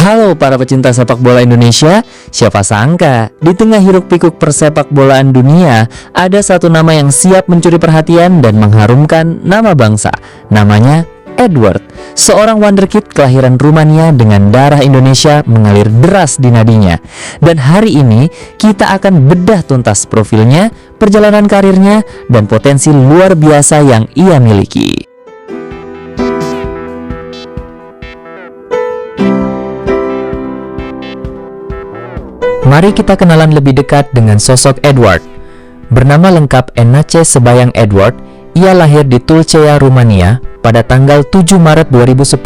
Halo para pecinta sepak bola Indonesia, siapa sangka di tengah hiruk-pikuk persepak bolaan dunia ada satu nama yang siap mencuri perhatian dan mengharumkan nama bangsa. Namanya Edward, seorang wonderkid kelahiran Rumania dengan darah Indonesia mengalir deras di nadinya. Dan hari ini kita akan bedah tuntas profilnya, perjalanan karirnya, dan potensi luar biasa yang ia miliki. Mari kita kenalan lebih dekat dengan sosok Edward. Bernama lengkap Enace Sebayang Edward, ia lahir di Tulcea, Rumania pada tanggal 7 Maret 2010,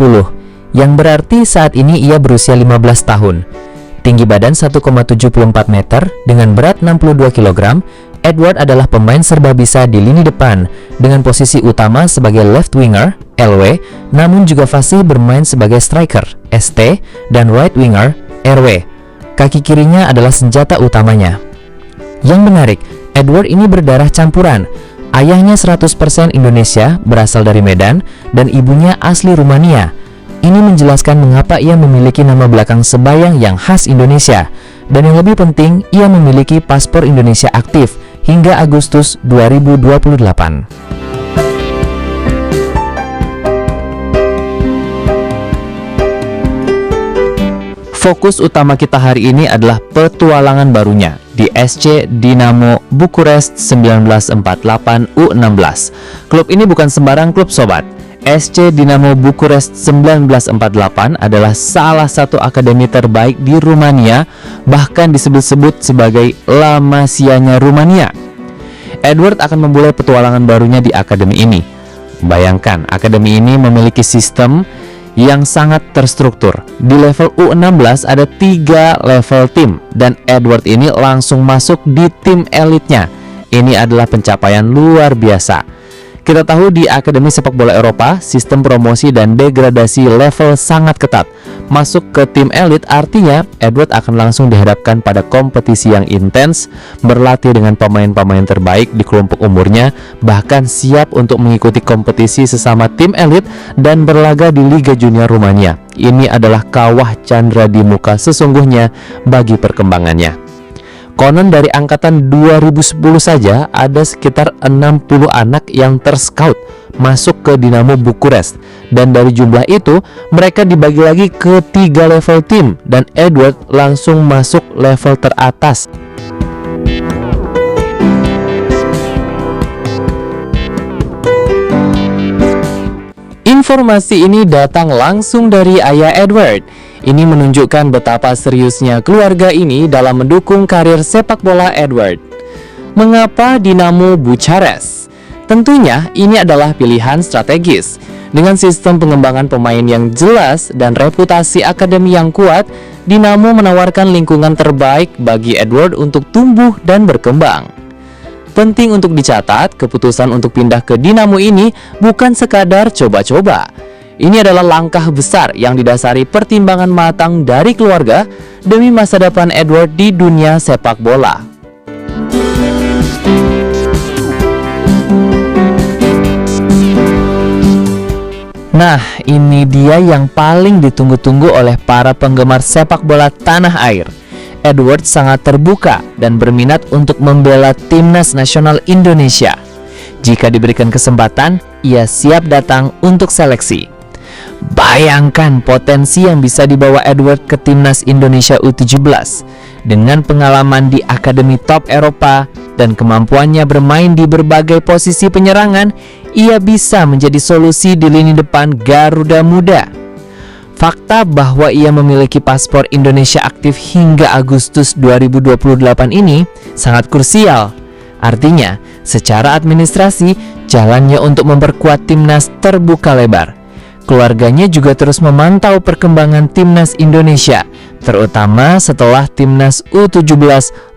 yang berarti saat ini ia berusia 15 tahun. Tinggi badan 1,74 meter dengan berat 62 kg, Edward adalah pemain serba bisa di lini depan dengan posisi utama sebagai left winger (LW), namun juga fasih bermain sebagai striker (ST) dan right winger (RW). Kaki kirinya adalah senjata utamanya. Yang menarik, Edward ini berdarah campuran. Ayahnya 100% Indonesia, berasal dari Medan, dan ibunya asli Rumania. Ini menjelaskan mengapa ia memiliki nama belakang Sebayang yang khas Indonesia. Dan yang lebih penting, ia memiliki paspor Indonesia aktif hingga Agustus 2028. Fokus utama kita hari ini adalah petualangan barunya di SC Dinamo Bukurest 1948 U16. Klub ini bukan sembarang klub sobat. SC Dinamo Bukurest 1948 adalah salah satu akademi terbaik di Rumania, bahkan disebut-sebut sebagai La Masia-nya Rumania. Edward akan memulai petualangan barunya di akademi ini. Bayangkan, akademi ini memiliki sistem yang sangat terstruktur. Di level U16 ada 3 level tim, dan Edward ini langsung masuk di tim elitnya. Ini adalah pencapaian luar biasa. Kita tahu di Akademi Sepak Bola Eropa, sistem promosi dan degradasi level sangat ketat. Masuk ke tim elit artinya Edward akan langsung dihadapkan pada kompetisi yang intens, berlatih dengan pemain-pemain terbaik di kelompok umurnya, bahkan siap untuk mengikuti kompetisi sesama tim elit dan berlaga di Liga Junior Rumania. Ini adalah kawah candra di muka sesungguhnya bagi perkembangannya. Konon dari angkatan 2010 saja ada sekitar 60 anak yang terscout masuk ke Dinamo Bukurest, dan dari jumlah itu mereka dibagi lagi ke 3 level tim dan Edward langsung masuk level teratas. Informasi ini datang langsung dari ayah Edward. Ini menunjukkan betapa seriusnya keluarga ini dalam mendukung karir sepak bola Edward. Mengapa Dinamo Bucharest? Tentunya ini adalah pilihan strategis. Dengan sistem pengembangan pemain yang jelas dan reputasi akademi yang kuat, Dinamo menawarkan lingkungan terbaik bagi Edward untuk tumbuh dan berkembang. Penting untuk dicatat, keputusan untuk pindah ke Dinamo ini bukan sekadar coba-coba. Ini adalah langkah besar yang didasari pertimbangan matang dari keluarga demi masa depan Edward di dunia sepak bola. Nah, ini dia yang paling ditunggu-tunggu oleh para penggemar sepak bola tanah air. Edward sangat terbuka dan berminat untuk membela timnas nasional Indonesia. Jika diberikan kesempatan, ia siap datang untuk seleksi. Bayangkan potensi yang bisa dibawa Edward ke timnas Indonesia U17. Dengan pengalaman di akademi top Eropa dan kemampuannya bermain di berbagai posisi penyerangan, ia bisa menjadi solusi di lini depan Garuda Muda. Fakta bahwa ia memiliki paspor Indonesia aktif hingga Agustus 2028 ini sangat krusial. Artinya, secara administrasi, jalannya untuk memperkuat timnas terbuka lebar. Keluarganya juga terus memantau perkembangan timnas Indonesia, terutama setelah timnas U17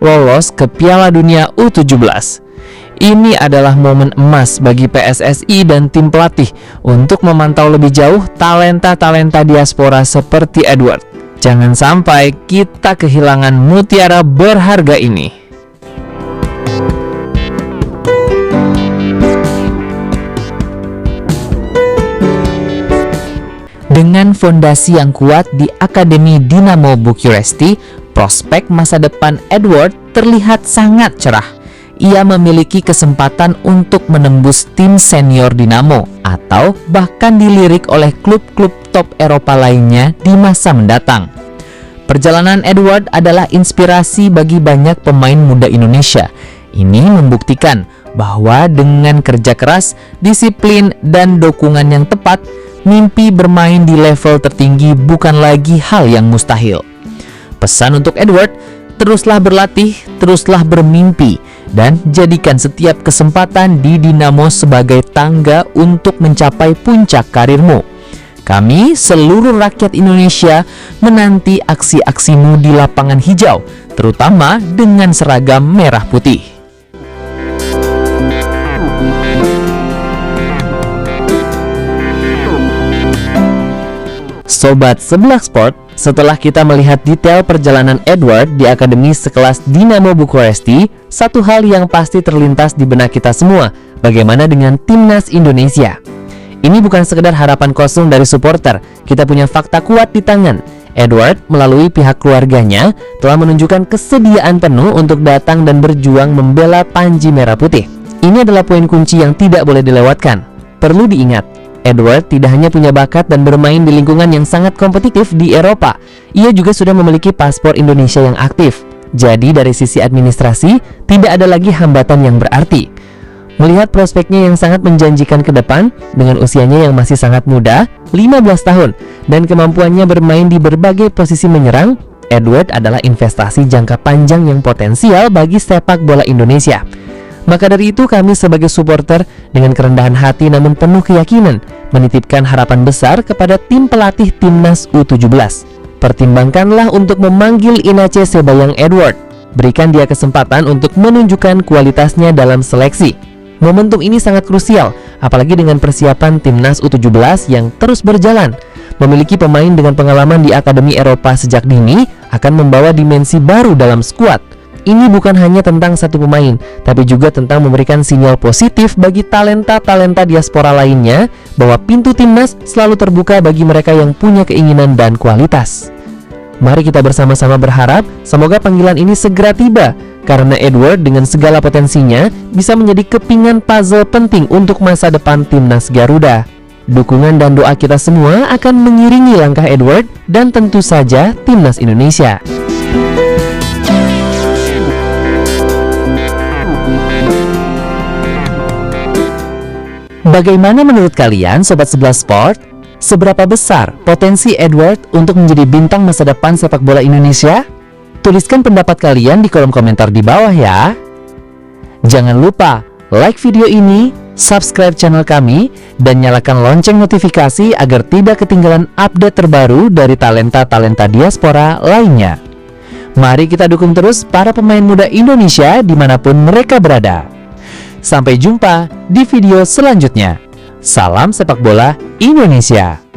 lolos ke Piala Dunia U17. Ini adalah momen emas bagi PSSI dan tim pelatih untuk memantau lebih jauh talenta-talenta diaspora seperti Edward. Jangan sampai kita kehilangan mutiara berharga ini. Dengan fondasi yang kuat di Akademi Dinamo Bucuresti, prospek masa depan Edward terlihat sangat cerah. Ia memiliki kesempatan untuk menembus tim senior Dinamo atau bahkan dilirik oleh klub-klub top Eropa lainnya di masa mendatang. Perjalanan Edward adalah inspirasi bagi banyak pemain muda Indonesia. Ini membuktikan bahwa dengan kerja keras, disiplin, dan dukungan yang tepat, mimpi bermain di level tertinggi bukan lagi hal yang mustahil. Pesan untuk Edward, teruslah berlatih, teruslah bermimpi, dan jadikan setiap kesempatan di Dinamo sebagai tangga untuk mencapai puncak karirmu. Kami, seluruh rakyat Indonesia, menanti aksi-aksimu di lapangan hijau, terutama dengan seragam merah putih. Sobat Seblak Sport, setelah kita melihat detail perjalanan Edward di akademi sekelas Dinamo Bucuresti, satu hal yang pasti terlintas di benak kita semua, bagaimana dengan Timnas Indonesia? Ini bukan sekedar harapan kosong dari supporter, kita punya fakta kuat di tangan. Edward melalui pihak keluarganya telah menunjukkan kesediaan penuh untuk datang dan berjuang membela Panji Merah Putih. Ini adalah poin kunci yang tidak boleh dilewatkan. Perlu diingat, Edward tidak hanya punya bakat dan bermain di lingkungan yang sangat kompetitif di Eropa, ia juga sudah memiliki paspor Indonesia yang aktif. Jadi dari sisi administrasi, tidak ada lagi hambatan yang berarti. Melihat prospeknya yang sangat menjanjikan ke depan, dengan usianya yang masih sangat muda, 15 tahun, dan kemampuannya bermain di berbagai posisi menyerang, Edward adalah investasi jangka panjang yang potensial bagi sepak bola Indonesia. Maka dari itu kami sebagai supporter dengan kerendahan hati namun penuh keyakinan menitipkan harapan besar kepada tim pelatih Timnas U17. Pertimbangkanlah untuk memanggil Inace Sebayang Edward. Berikan dia kesempatan untuk menunjukkan kualitasnya dalam seleksi. Momentum ini sangat krusial, apalagi dengan persiapan Timnas U17 yang terus berjalan. Memiliki pemain dengan pengalaman di Akademi Eropa sejak dini akan membawa dimensi baru dalam skuad. Ini bukan hanya tentang satu pemain, tapi juga tentang memberikan sinyal positif bagi talenta-talenta diaspora lainnya bahwa pintu Timnas selalu terbuka bagi mereka yang punya keinginan dan kualitas. Mari kita bersama-sama berharap semoga panggilan ini segera tiba, karena Edward dengan segala potensinya bisa menjadi kepingan puzzle penting untuk masa depan Timnas Garuda. Dukungan dan doa kita semua akan mengiringi langkah Edward dan tentu saja Timnas Indonesia. Bagaimana menurut kalian Sobat 11 Sport? Seberapa besar potensi Edward untuk menjadi bintang masa depan sepak bola Indonesia? Tuliskan pendapat kalian di kolom komentar di bawah ya. Jangan lupa like video ini, subscribe channel kami, dan nyalakan lonceng notifikasi agar tidak ketinggalan update terbaru dari talenta-talenta diaspora lainnya. Mari kita dukung terus para pemain muda Indonesia dimanapun mereka berada. Sampai jumpa di video selanjutnya. Salam sepak bola Indonesia.